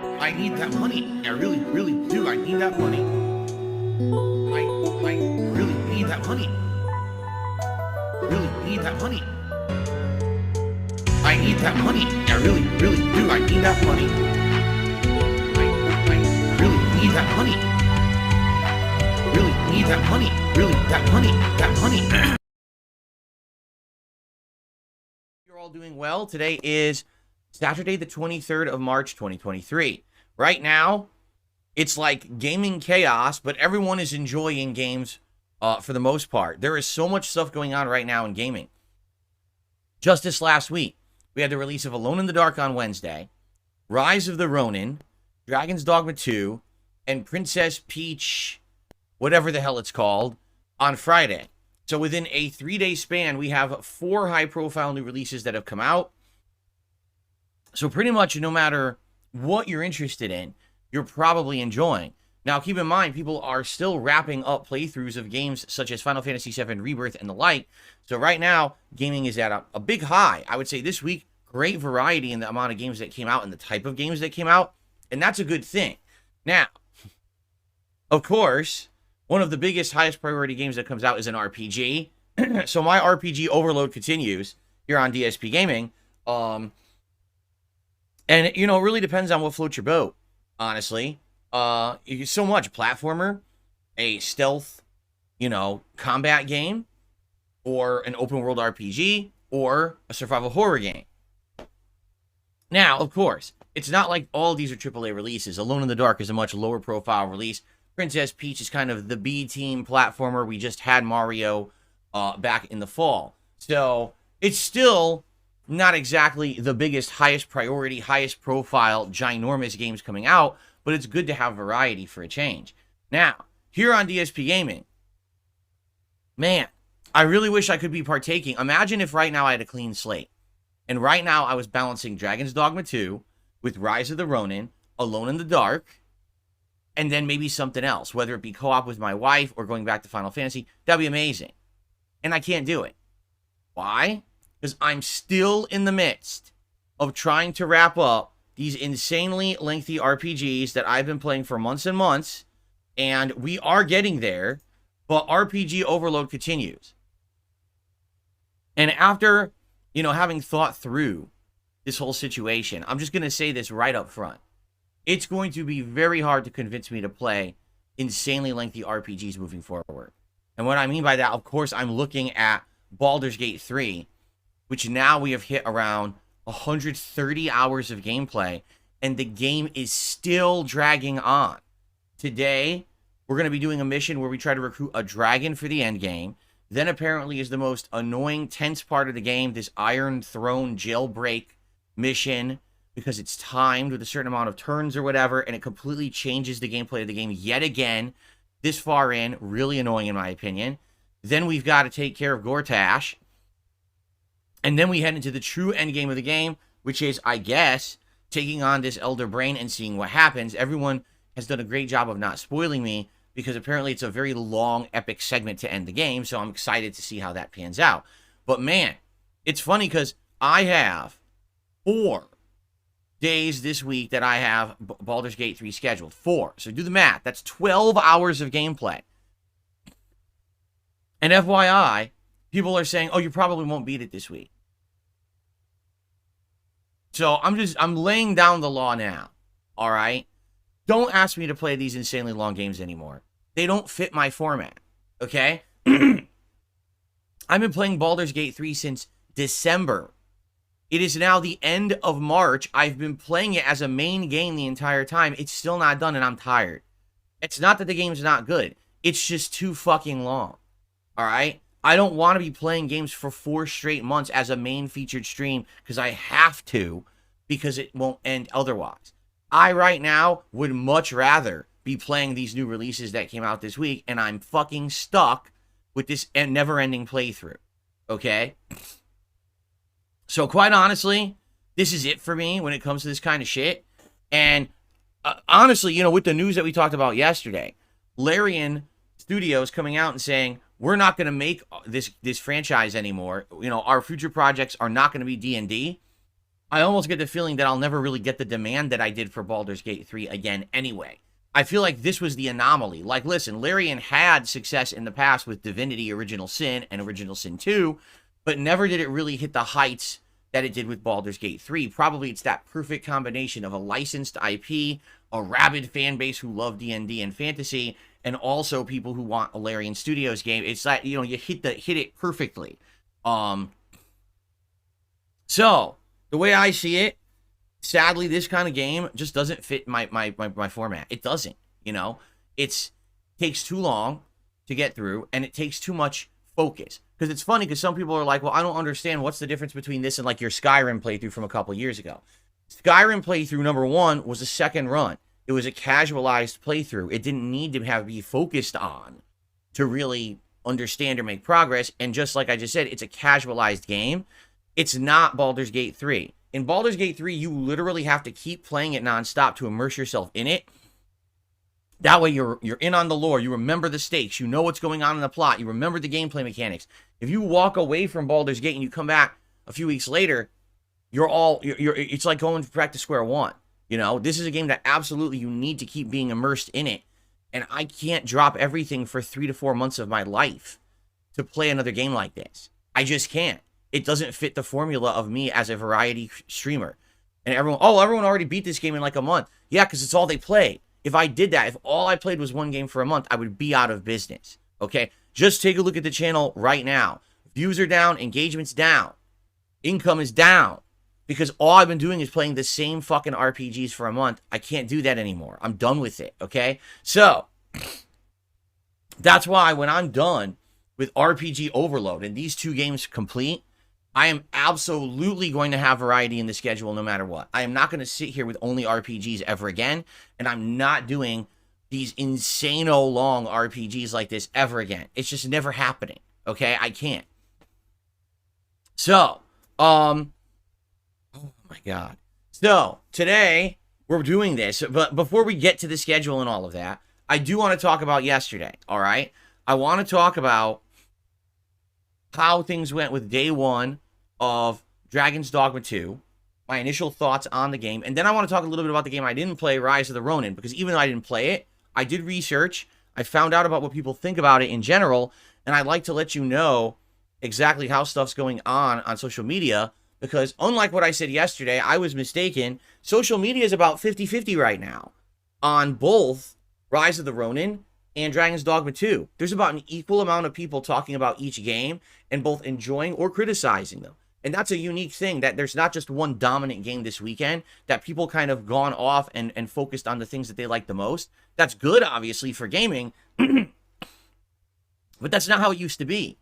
I need that money. I really, really do. I need that money. I really need that money. Really need that money. I need that money. I really, really do. I need that money. I really need that money. Really need that money. Really, that money. That money. You're all doing well. Today is Saturday, the 23rd of March, 2023. Right now, it's like gaming chaos, but everyone is enjoying games for the most part. There is so much stuff going on right now in gaming. Just this last week, we had the release of Alone in the Dark on Wednesday, Rise of the Ronin, Dragon's Dogma 2, and Princess Peach, whatever the hell it's called, on Friday. So within a 3-day span, we have 4 high-profile new releases that have come out. So pretty much no matter what you're interested in, you're probably enjoying. Now, keep in mind, people are still wrapping up playthroughs of games such as Final Fantasy VII Rebirth and the like. So right now, gaming is at a big high. I would say this week, great variety in the amount of games that came out and the type of games that came out. And that's a good thing. Now, of course, one of the biggest, highest priority games that comes out is an RPG. So my RPG overload continues here on DSP Gaming. And, you know, it really depends on what floats your boat, honestly. So much platformer, a stealth, combat game, or an open world RPG, or a survival horror game. Now, of course, it's not like all these are AAA releases. Alone in the Dark is a much lower profile release. Princess Peach is kind of the B-team platformer. We just had Mario back in the fall. So it's still not exactly the biggest, highest priority, highest profile, ginormous games coming out, but it's good to have variety for a change. Now, here on DSP Gaming, man, I really wish I could be partaking. Imagine if right now I had a clean slate, and right now I was balancing Dragon's Dogma 2 with Rise of the Ronin, Alone in the Dark, and then maybe something else, whether it be co-op with my wife or going back to Final Fantasy. That'd be amazing. And I can't do it. Why? Because I'm still in the midst of trying to wrap up these insanely lengthy RPGs that I've been playing for months and months, and we are getting there, but RPG overload continues. And after, having thought through this whole situation, I'm just going to say this right up front. It's going to be very hard to convince me to play insanely lengthy RPGs moving forward. And what I mean by that, of course, I'm looking at Baldur's Gate 3, which now we have hit around 130 hours of gameplay, and the game is still dragging on. Today, we're going to be doing a mission where we try to recruit a dragon for the end game. Then apparently is the most annoying, tense part of the game, this Iron Throne jailbreak mission, because it's timed with a certain amount of turns or whatever, and it completely changes the gameplay of the game yet again. This far in, really annoying in my opinion. Then we've got to take care of Gortash. And then we head into the true end game of the game, which is, I guess, taking on this Elder Brain and seeing what happens. Everyone has done a great job of not spoiling me, because apparently it's a very long, epic segment to end the game, so I'm excited to see how that pans out. But man, it's funny because I have 4 days this week that I have Baldur's Gate 3 scheduled. 4. So do the math. That's 12 hours of gameplay. And FYI, people are saying, oh, you probably won't beat it this week. So I'm laying down the law now. All right? Don't ask me to play these insanely long games anymore. They don't fit my format. Okay? I've been playing Baldur's Gate 3 since December. It is now the end of March. I've been playing it as a main game the entire time. It's still not done, and I'm tired. It's not that the game's not good. It's just too fucking long. All right? I don't want to be playing games for 4 straight months as a main featured stream because I have to, because it won't end otherwise. I, right now, would much rather be playing these new releases that came out this week, and I'm fucking stuck with this never-ending playthrough. Okay? So quite honestly, this is it for me when it comes to this kind of shit. And honestly, with the news that we talked about yesterday, Larian Studios coming out and saying, we're not going to make this franchise anymore. Our future projects are not going to be D&D. I almost get the feeling that I'll never really get the demand that I did for Baldur's Gate 3 again anyway. I feel like this was the anomaly. Like, listen, Larian had success in the past with Divinity Original Sin and Original Sin 2, but never did it really hit the heights that it did with Baldur's Gate 3. Probably it's that perfect combination of a licensed IP, a rabid fan base who love D&D and fantasy, and also people who want a Larian Studios game. It's like, you know, you hit it perfectly. So the way I see it, sadly, this kind of game just doesn't fit my format. It doesn't, you know. It takes too long to get through, and it takes too much focus. Because it's funny, because some people are like, well, I don't understand what's the difference between this and like your Skyrim playthrough from a couple years ago. Skyrim playthrough number 1 was a second run. It was a casualized playthrough. It didn't need to be focused on to really understand or make progress. And just like I just said, it's a casualized game. It's not Baldur's Gate 3. In Baldur's Gate 3, you literally have to keep playing it nonstop to immerse yourself in it. That way you're in on the lore. You remember the stakes. You know what's going on in the plot. You remember the gameplay mechanics. If you walk away from Baldur's Gate and you come back a few weeks later, it's like going back to square one. You know, this is a game that absolutely you need to keep being immersed in it. And I can't drop everything for 3 to 4 months of my life to play another game like this. I just can't. It doesn't fit the formula of me as a variety streamer. And everyone already beat this game in like a month. Yeah, because it's all they play. If I did that, if all I played was one game for a month, I would be out of business. Okay? Just take a look at the channel right now. Views are down, engagement's down, income is down. Because all I've been doing is playing the same fucking RPGs for a month. I can't do that anymore. I'm done with it, okay? So, that's why when I'm done with RPG Overload and these 2 games complete, I am absolutely going to have variety in the schedule no matter what. I am not going to sit here with only RPGs ever again, and I'm not doing these insano long RPGs like this ever again. It's just never happening, okay? I can't. So, oh my God. So, today, we're doing this, but before we get to the schedule and all of that, I do want to talk about yesterday, all right? I want to talk about how things went with day 1 of Dragon's Dogma 2, my initial thoughts on the game, and then I want to talk a little bit about the game I didn't play, Rise of the Ronin, because even though I didn't play it, I did research, I found out about what people think about it in general, and I'd like to let you know exactly how stuff's going on social media, because unlike what I said yesterday, I was mistaken. Social media is about 50-50 right now on both Rise of the Ronin and Dragon's Dogma 2. There's about an equal amount of people talking about each game and both enjoying or criticizing them. And that's a unique thing, that there's not just one dominant game this weekend, that people kind of gone off and focused on the things that they like the most. That's good, obviously, for gaming, but that's not how it used to be.